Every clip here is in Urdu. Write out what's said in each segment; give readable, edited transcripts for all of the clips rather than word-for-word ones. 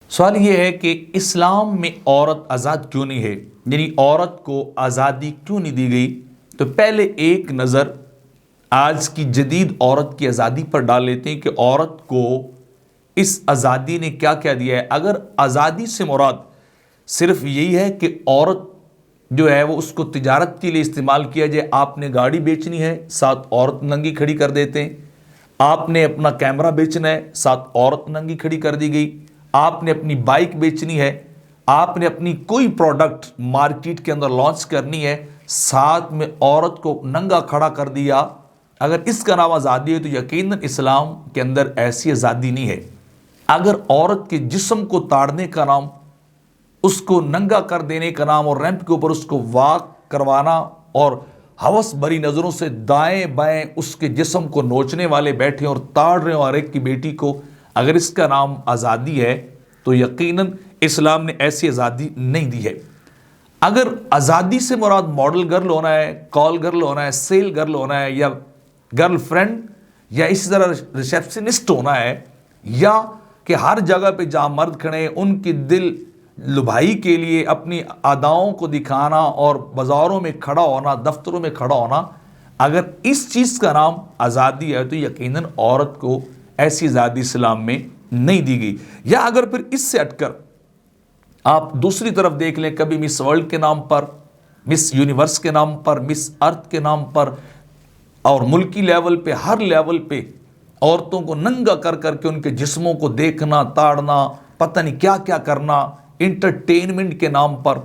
سوال یہ ہے کہ اسلام میں عورت آزاد کیوں نہیں ہے، یعنی عورت کو آزادی کیوں نہیں دی گئی؟ تو پہلے ایک نظر آج کی جدید عورت کی آزادی پر ڈال لیتے ہیں کہ عورت کو اس آزادی نے کیا کیا دیا ہے۔ اگر آزادی سے مراد صرف یہی ہے کہ عورت جو ہے وہ اس کو تجارت کے لیے استعمال کیا جائے، آپ نے گاڑی بیچنی ہے ساتھ عورت ننگی کھڑی کر دیتے ہیں، آپ نے اپنا کیمرہ بیچنا ہے ساتھ عورت ننگی کھڑی کر دی گئی، آپ نے اپنی بائک بیچنی ہے، آپ نے اپنی کوئی پروڈکٹ مارکیٹ کے اندر لانچ کرنی ہے، ساتھ میں عورت کو ننگا کھڑا کر دیا۔ اگر اس کا نام آزادی ہے تو یقیناً اسلام کے اندر ایسی آزادی نہیں ہے۔ اگر عورت کے جسم کو تاڑنے کا نام، اس کو ننگا کر دینے کا نام، اور ریمپ کے اوپر اس کو واک کروانا اور ہوس بری نظروں سے دائیں بائیں اس کے جسم کو نوچنے والے بیٹھے اور تاڑ رہے ہیں اور ایک کی بیٹی کو، اگر اس کا نام آزادی ہے تو یقیناً اسلام نے ایسی آزادی نہیں دی ہے۔ اگر آزادی سے مراد ماڈل گرل ہونا ہے، کال گرل ہونا ہے، سیل گرل ہونا ہے، یا گرل فرینڈ، یا اسی طرح ریسیپشنسٹ ہونا ہے، یا کہ ہر جگہ پہ جہاں مرد کھڑے ہیں ان کی دل لبھائی کے لیے اپنی اداؤں کو دکھانا اور بازاروں میں کھڑا ہونا، دفتروں میں کھڑا ہونا، اگر اس چیز کا نام آزادی ہے تو یقیناً عورت کو ایسی آزادی اسلام میں نہیں دی گئی۔ یا اگر پھر اس سے ہٹ کر آپ دوسری طرف دیکھ لیں، کبھی مس ورلڈ کے نام پر، مس یونیورس کے نام پر، مس ارتھ کے نام پر، اور ملکی لیول پہ ہر لیول پہ عورتوں کو ننگا کر کر کے ان کے جسموں کو دیکھنا، تاڑنا، پتہ نہیں کیا کیا کرنا، انٹرٹینمنٹ کے نام پر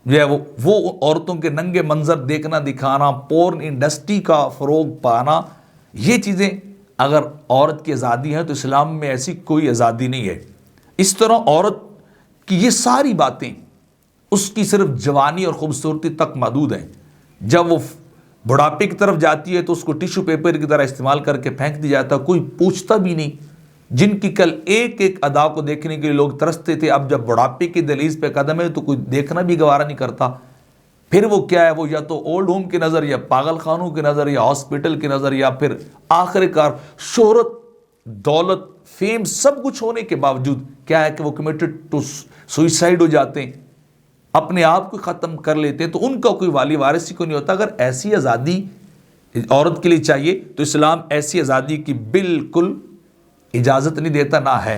جو ہے وہ عورتوں کے ننگے منظر دیکھنا دکھانا، پورن انڈسٹری کا فروغ پانا، یہ چیزیں اگر عورت کی آزادی ہے تو اسلام میں ایسی کوئی آزادی نہیں ہے۔ اس طرح عورت کی یہ ساری باتیں اس کی صرف جوانی اور خوبصورتی تک محدود ہیں۔ جب وہ بڑھاپے کی طرف جاتی ہے تو اس کو ٹیشو پیپر کی طرح استعمال کر کے پھینک دیا جاتا ہے، کوئی پوچھتا بھی نہیں۔ جن کی کل ایک ایک ادا کو دیکھنے کے لیے لوگ ترستے تھے، اب جب بڑھاپے کی دہلیز پہ قدم ہے تو کوئی دیکھنا بھی گوارا نہیں کرتا۔ پھر وہ کیا ہے، وہ یا تو اولڈ ہوم کی نظر، یا پاگل خانوں کی نظر، یا ہاسپٹل کی نظر، یا پھر آخر کار شہرت، دولت، فیم سب کچھ ہونے کے باوجود کیا ہے کہ وہ کمیٹڈ ٹو سوئسائڈ ہو جاتے ہیں، اپنے آپ کو ختم کر لیتے ہیں، تو ان کا کوئی والی وارث ہی کوئی نہیں ہوتا۔ اگر ایسی آزادی عورت کے لیے چاہیے تو اسلام ایسی آزادی کی بالکل اجازت نہیں دیتا، نہ ہے،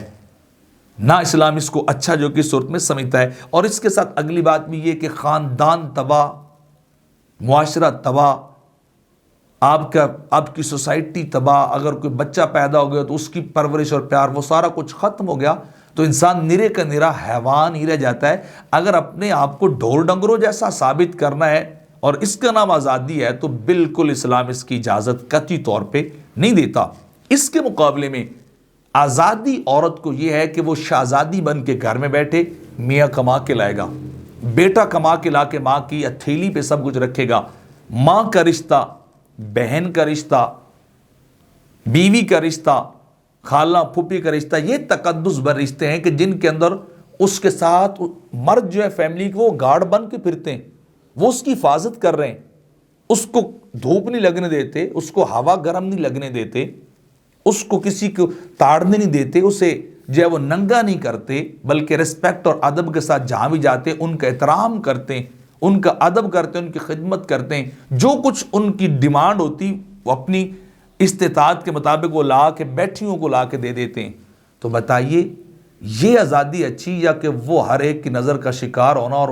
نہ اسلام اس کو اچھا جو کہ صورت میں سمجھتا ہے۔ اور اس کے ساتھ اگلی بات بھی یہ کہ خاندان تباہ، معاشرہ تباہ، آپ کی سوسائٹی تباہ، اگر کوئی بچہ پیدا ہو گیا تو اس کی پرورش اور پیار وہ سارا کچھ ختم ہو گیا تو انسان نرے کا نرا حیوان ہی رہ جاتا ہے۔ اگر اپنے آپ کو ڈھور ڈنگروں جیسا ثابت کرنا ہے اور اس کا نام آزادی ہے تو بالکل اسلام اس کی اجازت قطعی طور پہ نہیں دیتا۔ اس کے مقابلے میں آزادی عورت کو یہ ہے کہ وہ شہزادی بن کے گھر میں بیٹھے، میاں کما کے لائے گا، بیٹا کما کے لا کے ماں کی ہتھیلی پہ سب کچھ رکھے گا، ماں کا رشتہ، بہن کا رشتہ، بیوی کا رشتہ، خالہ پھوپھی کا رشتہ، یہ تقدس بر رشتے ہیں کہ جن کے اندر اس کے ساتھ مرد جو ہے فیملی کے وہ گارڈ بن کے پھرتے ہیں، وہ اس کی حفاظت کر رہے ہیں، اس کو دھوپ نہیں لگنے دیتے، اس کو ہوا گرم نہیں لگنے دیتے، اس کو کسی کو تاڑنے نہیں دیتے، اسے جو ہے وہ ننگا نہیں کرتے، بلکہ ریسپیکٹ اور ادب کے ساتھ جہاں بھی جاتے ان کا احترام کرتے ہیں، ان کا ادب کرتے ہیں، ان کی خدمت کرتے ہیں، جو کچھ ان کی ڈیمانڈ ہوتی وہ اپنی استطاعت کے مطابق وہ لا کے بیٹھیوں کو لا کے دے دیتے ہیں۔ تو بتائیے یہ آزادی اچھی، یا کہ وہ ہر ایک کی نظر کا شکار ہونا اور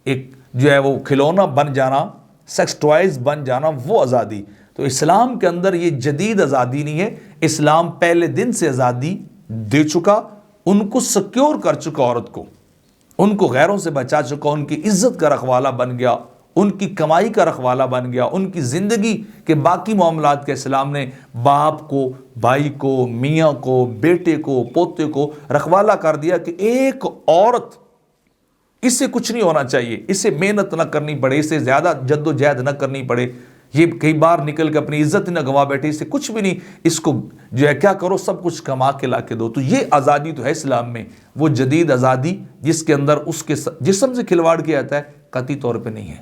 ایک جو ہے وہ کھلونا بن جانا، سیکس ٹوائز بن جانا، وہ آزادی؟ تو اسلام کے اندر یہ جدید آزادی نہیں ہے۔ اسلام پہلے دن سے آزادی دے چکا، ان کو سیکیور کر چکا، عورت کو ان کو غیروں سے بچا چکا، ان کی عزت کا رکھوالا بن گیا، ان کی کمائی کا رکھوالا بن گیا، ان کی زندگی کے باقی معاملات کے اسلام نے باپ کو، بھائی کو، میاں کو، بیٹے کو، پوتے کو رکھوالا کر دیا کہ ایک عورت، اس سے کچھ نہیں ہونا چاہیے، اس سے محنت نہ کرنی پڑے، اس سے زیادہ جد و جہد نہ کرنی پڑے، یہ کئی بار نکل کے اپنی عزت نہ گوا بیٹھے، اس سے کچھ بھی نہیں، اس کو جو ہے کیا کرو، سب کچھ کما کے لا کے دو۔ تو یہ آزادی تو ہے اسلام میں، وہ جدید آزادی جس کے اندر اس کے جسم سے کھلواڑ کیا جاتا ہے، قطعی طور پہ نہیں ہے۔